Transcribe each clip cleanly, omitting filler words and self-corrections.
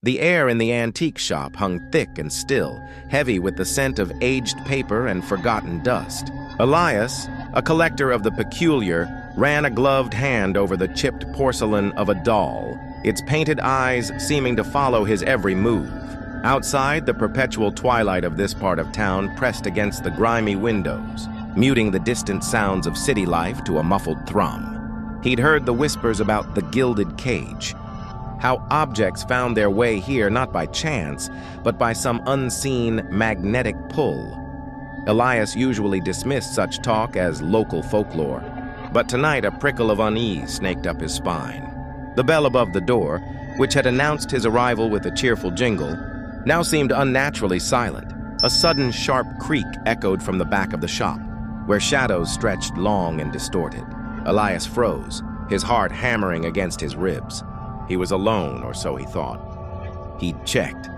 The air in the antique shop hung thick and still, heavy with the scent of aged paper and forgotten dust. Elias, a collector of the peculiar, ran a gloved hand over the chipped porcelain of a doll, its painted eyes seeming to follow his every move. Outside, the perpetual twilight of this part of town pressed against the grimy windows, muting the distant sounds of city life to a muffled thrum. He'd heard the whispers about the gilded cage, how objects found their way here not by chance, but by some unseen magnetic pull. Elias usually dismissed such talk as local folklore, but tonight a prickle of unease snaked up his spine. The bell above the door, which had announced his arrival with a cheerful jingle, now seemed unnaturally silent. A sudden sharp creak echoed from the back of the shop, where shadows stretched long and distorted. Elias froze, his heart hammering against his ribs. He was alone, or so he thought. He'd checked.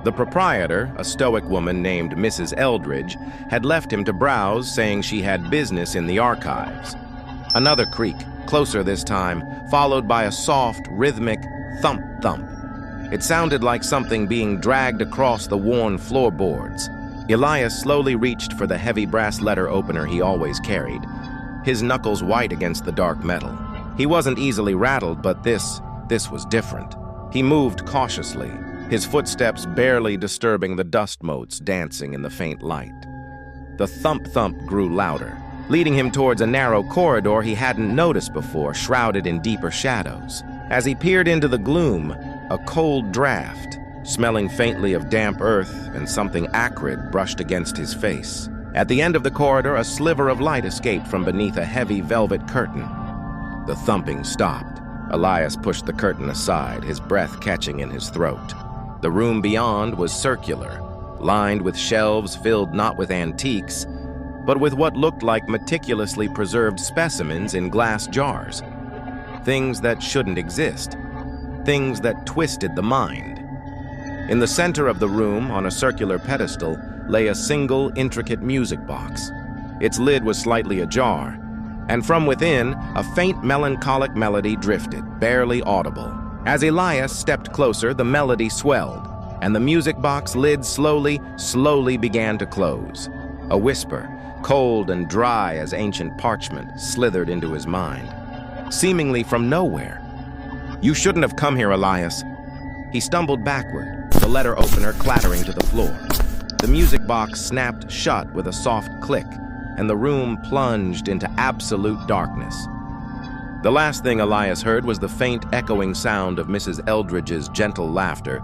The proprietor, a stoic woman named Mrs. Eldridge, had left him to browse, saying she had business in the archives. Another creak, closer this time, followed by a soft, rhythmic thump-thump. It sounded like something being dragged across the worn floorboards. Elias slowly reached for the heavy brass letter opener he always carried, his knuckles white against the dark metal. He wasn't easily rattled, but this was different. He moved cautiously, his footsteps barely disturbing the dust motes dancing in the faint light. The thump-thump grew louder, leading him towards a narrow corridor he hadn't noticed before, shrouded in deeper shadows. As he peered into the gloom, a cold draft, smelling faintly of damp earth and something acrid, brushed against his face. At the end of the corridor, a sliver of light escaped from beneath a heavy velvet curtain. The thumping stopped. Elias pushed the curtain aside, his breath catching in his throat. The room beyond was circular, lined with shelves filled not with antiques, but with what looked like meticulously preserved specimens in glass jars. Things that shouldn't exist. Things that twisted the mind. In the center of the room, on a circular pedestal, lay a single, intricate music box. Its lid was slightly ajar, and from within, a faint melancholic melody drifted, barely audible. As Elias stepped closer, the melody swelled, and the music box lid slowly began to close. A whisper, cold and dry as ancient parchment, slithered into his mind, seemingly from nowhere. "You shouldn't have come here, Elias." He stumbled backward, the letter opener clattering to the floor. The music box snapped shut with a soft click, and the room plunged into absolute darkness. The last thing Elias heard was the faint, echoing sound of Mrs. Eldridge's gentle laughter